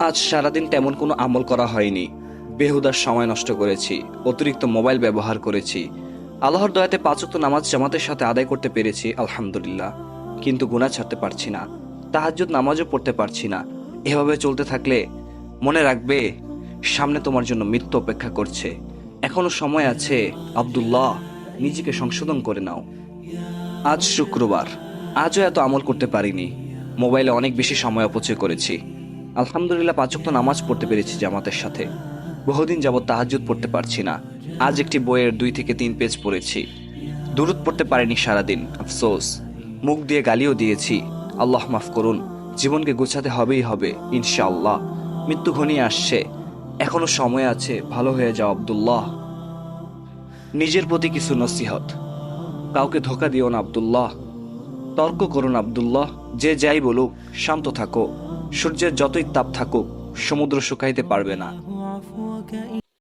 আজ সারাদিন তেমন কোনো আমল করা হয়নি। বেহুদার সময় নষ্ট করেছি, অতিরিক্ত মোবাইল ব্যবহার করেছি। আল্লাহর দয়াতে 5 ওয়াক্ত নামাজ জামাতের সাথে আদায় করতে পেরেছি, আলহামদুলিল্লাহ। কিন্তু গুনাহ ছাড়তে পারছি না, তাহাজ্জুদ নামাজও পড়তে পারছি না। এভাবে চলতে থাকলে মনে রাখবে, সামনে তোমার জন্য মৃত্যু অপেক্ষা করছে। এখনো সময় আছে আব্দুল্লাহ, নিজেকে সংশোধন করে নাও। আজ শুক্রবার, আজও এত আমল করতে পারিনি। মোবাইলে অনেক বেশি সময় অপচয় করেছি। আলহামদুলিল্লাহ 5 ওয়াক্ত নামাজ পড়তে পেরেছি জামাতের সাথে। বহুদিন যাবৎ তাহাজ্জুদ পড়তে পারছি না। আজ একটি বইয়ের 2 থেকে 3 পেজ পড়েছি। দুরূদ পড়তে পারিনি সারাদিন, আফসোস। মুখ দিয়ে গালিও দিয়েছি। আল্লাহ মাফ করুন। জীবনকে গোছাতে হবেই হবে ইনশাআল্লাহ। মৃত্যু ঘনিয়ে আসছে, এখনো সময় আছে। ভালো হয়ে যাও আব্দুল্লাহ। নিজের প্রতি কিছু নসিহত। কাউকে ধোঁকা দিও না আব্দুল্লাহ। তর্ক করুন আব্দুল্লাহ। যে যাই বলুক, শান্ত থাকো। সূর্যের যতই তাপ থাকুক, সমুদ্র শুকাইতে পারবে না।